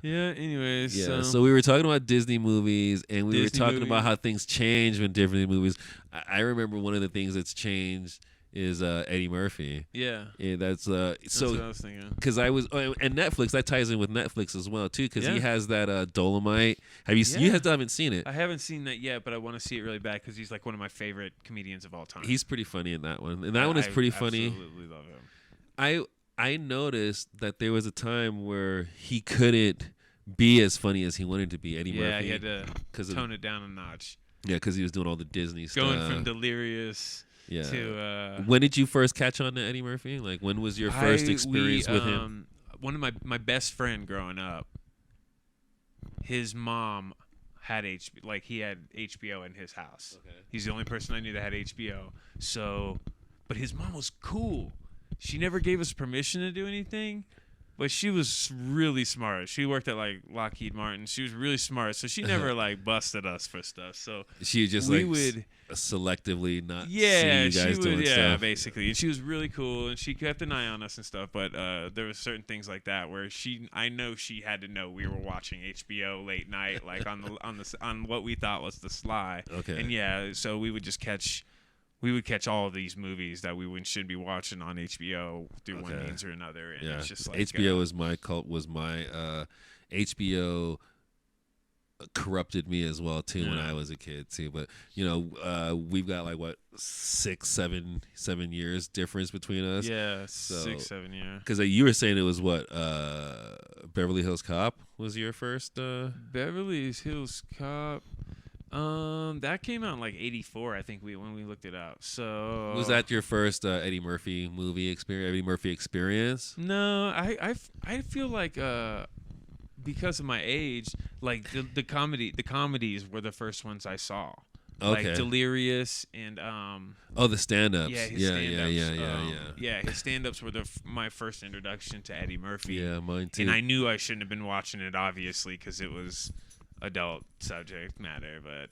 Yeah. Anyways. Yeah, so we were talking about Disney movies, and we were Disney talking about movies. how things change when different movies. I remember one of the things that's changed is Eddie Murphy. Yeah. Yeah, that's That's what so I was thinking. because I was and Netflix that ties in with Netflix as well too because he Yeah. has that Dolomite. Have you you Yeah. still haven't seen it? I haven't seen that yet, but I want to see it really bad because he's like one of my favorite comedians of all time. He's pretty funny in that one, and that one is pretty funny. Absolutely love him. I noticed that there was a time where he couldn't be as funny as he wanted to be. Eddie Yeah, Murphy, he had to 'cause of- tone it down a notch. yeah, because he was doing all the Disney stuff. Going from delirious yeah. to When did you first catch on to Eddie Murphy? Like, when was your first experience with him? One of my best friend growing up, his mom had he had HBO in his house. Okay. He's the only person I knew that had HBO. So, but his mom was cool. She never gave us permission to do anything, but she was really smart. She worked at like Lockheed Martin. She was really smart, so she never like busted us for stuff. So She just we like would selectively not see yeah, you guys she doing would, yeah, stuff. basically. And she was really cool, and she kept an eye on us and stuff. But there were certain things like that where I know she had to know we were watching HBO late night, like on what we thought was the sly. Okay. And yeah, so we would catch all of these movies that we shouldn't be watching on HBO through one means or another. And Yeah, it's just like HBO was my HBO corrupted me as well too when I was a kid too. But we've got like what 7 years difference between us. yeah, So, 6-7 years. Because you were saying it was what Beverly Hills Cop was your first. Beverly Hills Cop. That came out in like '84, I think when we looked it up. So Was that your first Eddie Murphy movie experience? Eddie Murphy experience? No, I feel like because of my age, like the comedies were the first ones I saw. Okay. Like Delirious and the stand-ups. yeah, his stand-ups. Yeah, his stand-ups were my first introduction to Eddie Murphy. Yeah, mine too. And I knew I shouldn't have been watching it, obviously, because it was adult subject matter. But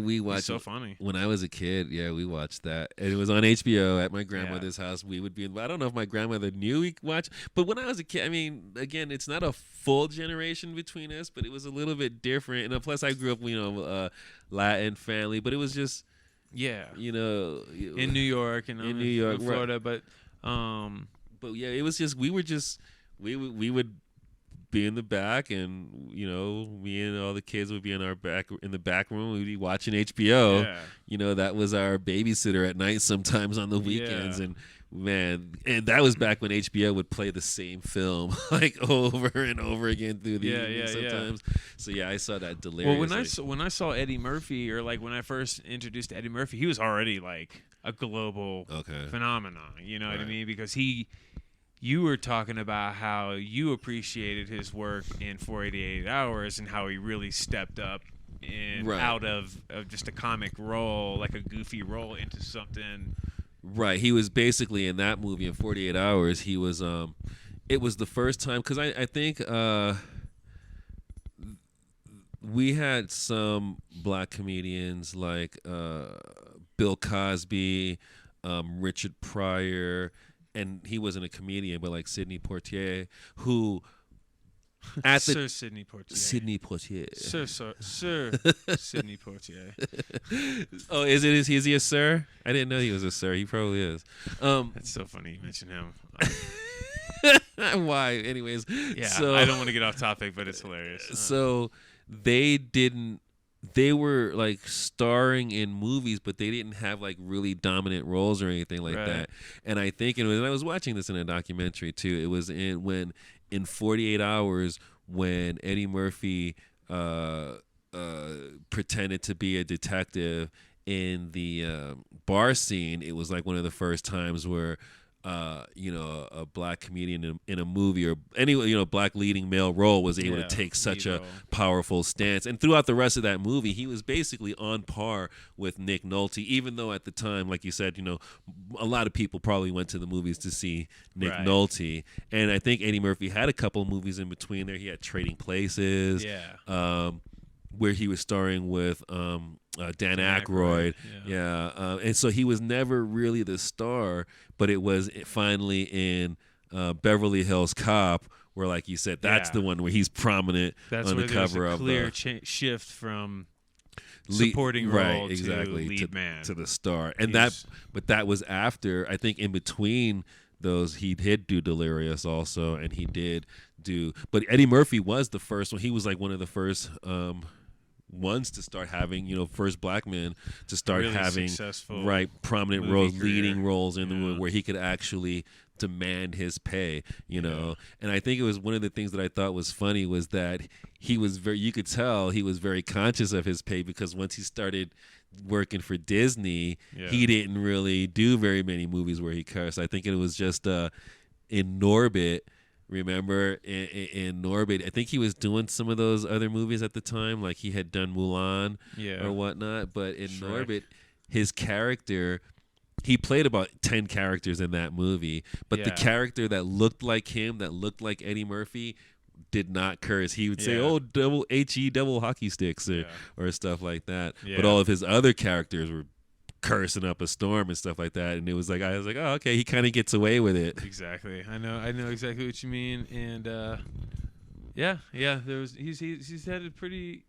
we it's watched so funny. when I was a kid. Yeah, we watched that, and it was on HBO at my grandmother's house. We would be. I don't know if my grandmother knew we watched, but when I was a kid, I mean, again, it's not a full generation between us, but it was a little bit different. And plus, I grew up, Latin family, but it was just, Yeah, in New York and in New York, Florida, right. but yeah, it was just we would be in the back, and me and all the kids would be in the back room. We'd be watching HBO. yeah. That was our babysitter at night sometimes on the weekends. Yeah. And man, and that was back when HBO would play the same film like over and over again through the evening sometimes. So yeah, I saw that Delirious. Well, when I saw Eddie Murphy, or like when I first introduced Eddie Murphy, he was already like a global phenomenon. You know what I mean? Because you were talking about how you appreciated his work in 488 Hours and how he really stepped up out of just a comic role, like a goofy role, into something. Right. He was basically in that movie in 48 Hours. He was it was the first time, because I think we had some black comedians like Bill Cosby, Richard Pryor, and he wasn't a comedian, but like Sidney Poitier, who at Sir Sidney Poitier. Sidney Poitier. Sir Sidney Poitier. Oh, is he a sir? I didn't know he was a sir. He probably is. That's so funny you mention him. Why? Anyways. Yeah, so, I don't want to get off topic, but it's hilarious. So they were like starring in movies, but they didn't have like really dominant roles or anything like that. And I think I was watching this in a documentary too. It was in 48 Hours when Eddie Murphy pretended to be a detective in the bar scene. It was like one of the first times where a black comedian in a movie or any black leading male role was able to take such a powerful stance. And throughout the rest of that movie, he was basically on par with Nick Nolte, even though at the time, like you said, a lot of people probably went to the movies to see Nick Nolte. And I think Eddie Murphy had a couple of movies in between there. He had Trading Places, where he was starring with Dan Aykroyd. And so he was never really the star, but it was finally in Beverly Hills Cop where, like you said, that's the one where he's prominent on the cover of clear shift from supporting role to lead man to the star. And but that was after, I think in between those, he did do Delirious also, and he did do, but Eddie Murphy was the first one. He was like one of the first ones to start having, first black man to start really having prominent roles, leading roles in the movie where he could actually demand his pay, and I think it was one of the things that I thought was funny was that he was you could tell he was very conscious of his pay, because once he started working for Disney, he didn't really do very many movies where he cursed. I think it was just in Norbit. Remember in Norbit, I think he was doing some of those other movies at the time, like he had done Mulan or whatnot. But in Norbit, his character, he played about 10 characters in that movie. But the character that looked like him, that looked like Eddie Murphy, did not curse. He would say, "Oh, double HE, double hockey sticks," or stuff like that. Yeah. But all of his other characters were cursing up a storm and stuff like that, and it was like, I was like, oh, okay, he kind of gets away with it. Exactly. I know exactly what you mean, and he's had a pretty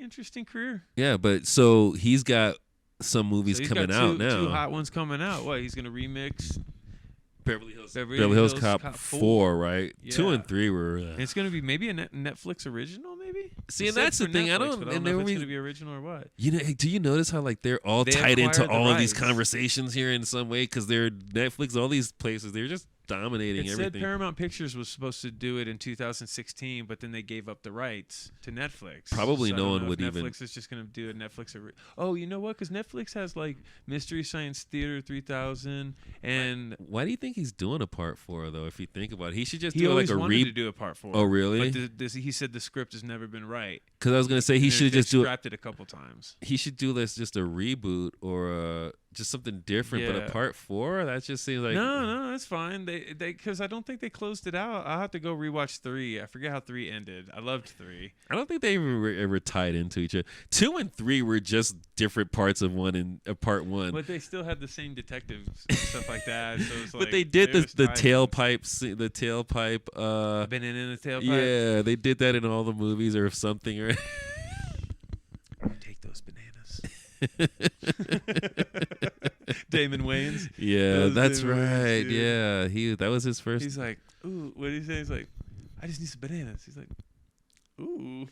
interesting career. Yeah, but so he's got some movies coming out now. 2 hot ones coming out. What, he's gonna remix Beverly Hills Cop 4, right? Yeah. 2 and 3 were. And it's gonna be maybe a Netflix original, maybe. See, and that's the thing. Netflix, I don't know if it's gonna be original or what. Do you notice how like they're all tied into all of these conversations here in some way, because they're Netflix, all these places, they're just dominating everything. It said Paramount Pictures was supposed to do it in 2016, but then they gave up the rights to Netflix. Probably so no one would Netflix even. Netflix is just going to do a Netflix. Oh, you know what? Because Netflix has like Mystery Science Theater 3000, and why do you think he's doing a part 4 though? If you think about it, he should just do like a wanted to do a part 4. Oh, really? But he said the script has never been right. Because I was going to say he should just do scrapped it a couple times. He should do this just a reboot or just something different, but a part 4, that just seems like no, that's fine. They because I don't think they closed it out. I'll have to go rewatch 3. I forget how 3 ended. I loved 3. I don't think they ever tied into each other. 2 and 3 were just different parts of part 1. But they still had the same detectives and stuff like that. So it's like, but they did the tailpipe. Been in the tailpipe. Yeah, they did that in all the movies or something. Or take those bananas. Damon Wayans. Yeah, that's right. Wayans, yeah, that was his first. He's like, ooh, what did he say? He's like, I just need some bananas. He's like, ooh,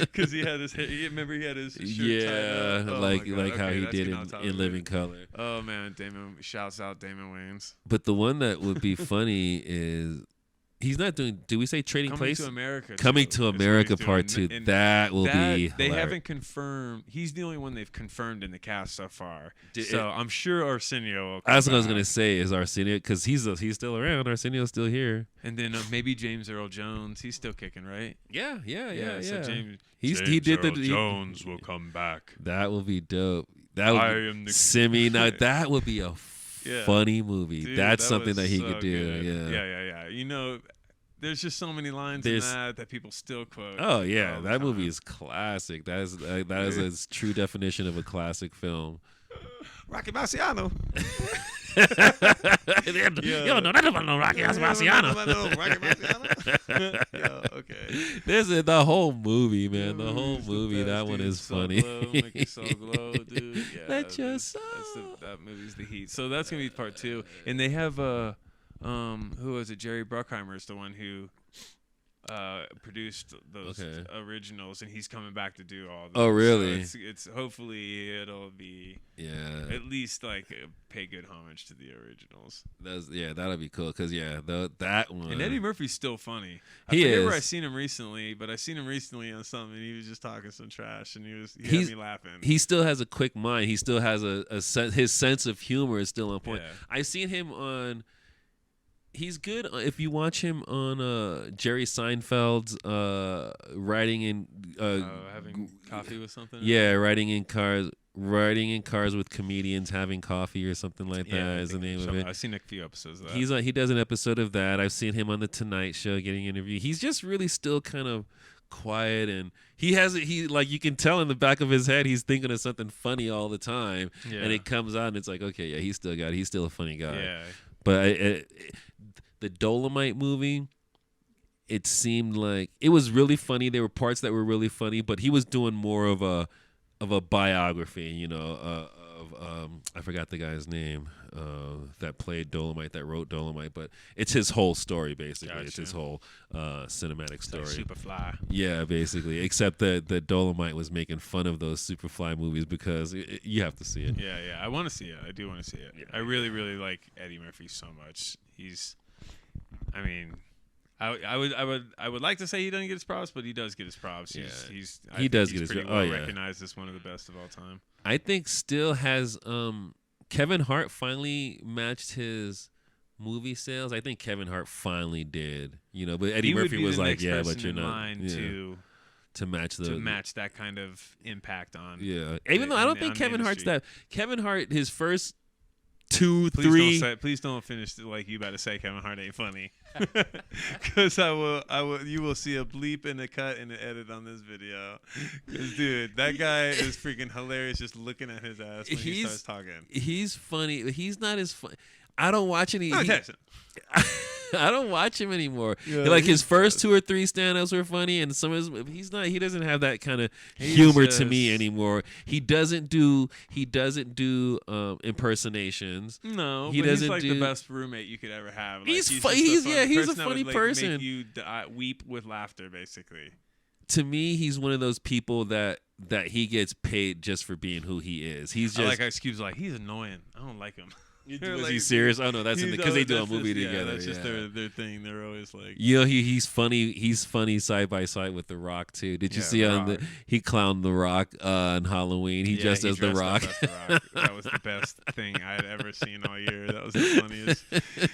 because he had his hair. Remember, he had his shirt tied up. Like how he did in Living Color. Oh man, Damon! Shouts out Damon Wayans. But the one that would be funny is. He's not doing. Do we say Trading Place? Coming to America Part 2. That will be hilarious. They haven't confirmed. He's the only one they've confirmed in the cast so far. So I'm sure Arsenio will come That's what I was gonna say. Is Arsenio, because he's still around. Arsenio's still here. And then maybe James Earl Jones. He's still kicking, right? Yeah. So Jones will come back. That will be dope. That would Simi. Now that would be a funny movie. Dude, that's something that he could do. Good. Yeah. There's just so many lines in that people still quote. Oh yeah, that movie is classic. That is a true definition of a classic film. Rocky Marciano. Yo, no, that about no Rocky Marciano. Okay. There's the whole movie, man. The whole movie. That one is funny. Make your soul glow, dude. Yeah, let your soul. That movie's the heat. So that's gonna be part 2, and they have who was it? Jerry Bruckheimer is the one who produced those originals, and he's coming back to do all those. Oh, really? So it's hopefully it'll be at least like pay good homage to the originals. That'll be cool because that one. And Eddie Murphy's still funny. I forget where I seen him recently, but I seen him recently on something. And he was just talking some trash, and he had me laughing. He still has a quick mind. He still has his sense of humor is still on point. Yeah. I've seen him on. He's good if you watch him on Jerry Seinfeld's riding in having coffee with something. Yeah, riding in cars with comedians having coffee or something like that is the name of it. I've seen a few episodes of that. He does an episode of that. I've seen him on the Tonight Show getting interviewed. He's just really still kind of quiet, and he like you can tell in the back of his head he's thinking of something funny all the time, and it comes out and it's like, okay, yeah, he's still a funny guy. Yeah. But the Dolomite movie, it seemed like it was really funny. There were parts that were really funny, but he was doing more of a biography, you know, I forgot the guy's name that played Dolomite, that wrote Dolomite, but it's his whole story basically. Gotcha. It's his whole cinematic story. Like Superfly. Yeah, basically. Except that Dolomite was making fun of those Superfly movies because you have to see it. Yeah, I want to see it. I do want to see it. Yeah. I really, really like Eddie Murphy so much. I would like to say he doesn't get his props, but he does get his props. He does get his props. Recognized as one of the best of all time. I think still has Kevin Hart finally matched his movie sales. I think Kevin Hart finally did. You know, but Eddie Murphy was like, yeah, but you're not to match that kind of impact on. Yeah, even though I don't think Kevin Hart's that. Kevin Hart, his first 2, 3. Please don't finish like you about to say Kevin Hart ain't funny, because you will see a bleep and a cut and an edit on this video. Because dude, that guy is freaking hilarious just looking at his ass when he starts talking. He's funny. He's not as funny. I don't watch any. I don't watch him anymore. Yeah, like his first 2 or 3 stand-ups were funny, and some of his he doesn't have that kind of humor to me anymore. He doesn't do impersonations. No, he's like the best roommate you could ever have. Like, he's a funny person. Make you weep with laughter, basically. To me, he's one of those people that he gets paid just for being who he is. He's just I like excuse like he's annoying. I don't like him. Was he serious? Oh no, that's because they do a movie together. That's just their thing. They're always like, you know, he's funny. He's funny side by side with The Rock too. Did you see he clowned The Rock on Halloween? He dressed as The Rock. That was the best thing I had ever seen all year. That was the funniest.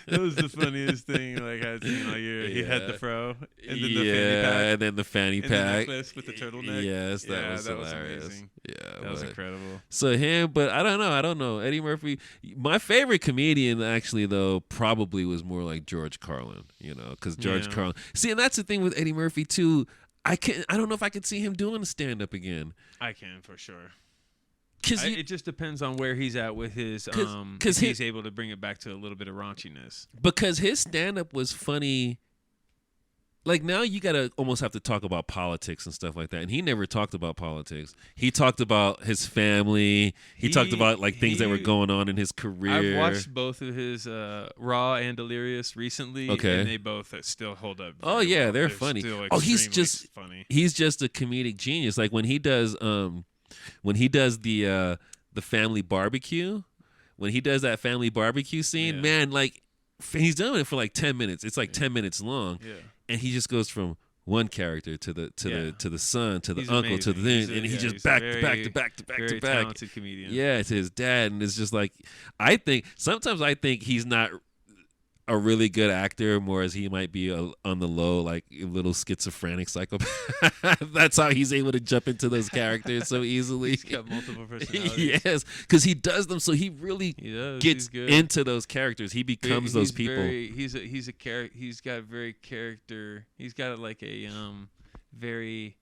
That was the funniest thing like I had seen all year. He had the fro and then the fanny pack, and then the fanny pack, and the necklace with the turtleneck. Yes, that was hilarious. Amazing. Yeah, that was incredible. So him, but I don't know. Eddie Murphy, my favorite comedian actually though probably was more like George Carlin, you know, because George Carlin. See, and that's the thing with Eddie Murphy too. I don't know if I could see him doing a stand up again. I can for sure. It just depends on where he's at with his because he's able to bring it back to a little bit of raunchiness. Because his stand up was funny. Like now you gotta almost have to talk about politics and stuff like that, and he never talked about politics. He talked about his family. He talked about like things that were going on in his career. I've watched both of his Raw and Delirious recently, and they both still hold up. Oh yeah, they're funny. He's just funny. He's just a comedic genius. Like when he does the family barbecue, when he does that family barbecue scene, man, like he's doing it for like 10 minutes. It's like 10 minutes long. Yeah. And he just goes from one character to the son to the uncle to the thing, and he just back to back. Talented comedian. Yeah, to his dad, and it's just like sometimes I think he's not a really good actor, more as he might be on the low, like a little schizophrenic psychopath. That's how he's able to jump into those characters so easily. He's got multiple personalities. Yes, because he does them, so he really gets into those characters. He becomes those people. He's a character. He's got very character. He's got like a very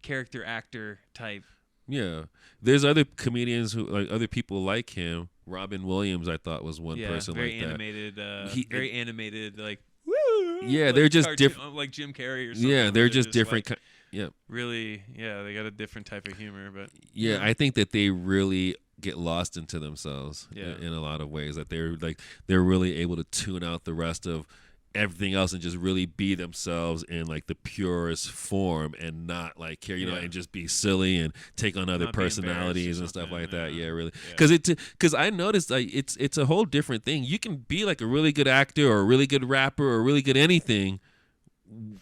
character actor type. Yeah, there's other comedians who like other people like him. Robin Williams, I thought, was one person like animated, that. Very animated, like woo. Yeah, like they're just different, like Jim Carrey or something. Yeah, they're just different. Like, really. Yeah, they got a different type of humor, but I think that they really get lost into themselves in a lot of ways. That they're really able to tune out the rest of everything else and just really be themselves in like the purest form and not like care, and just be silly and take on other personalities and stuff like that. Yeah, really. Because I noticed like it's a whole different thing. You can be like a really good actor or a really good rapper or a really good anything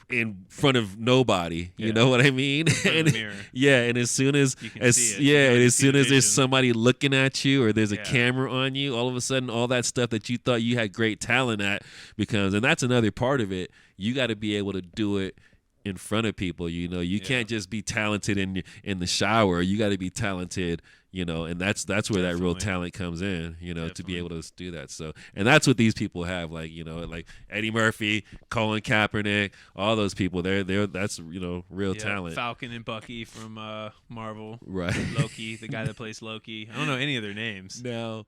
in front of nobody, you know what I mean? And as soon as there's somebody looking at you or there's a camera on you, all of a sudden all that stuff that you thought you had great talent at becomes, and that's another part of it. You got to be able to do it in front of people. You can't just be talented in the shower. You got to be talented, and that's where that real talent comes in, to be able to do that. So, and that's what these people have, like Eddie Murphy, Colin Kaepernick, all those people. That's real talent. Falcon and Bucky from Marvel, right? Loki, the guy that plays Loki. I don't know any of their names. Now,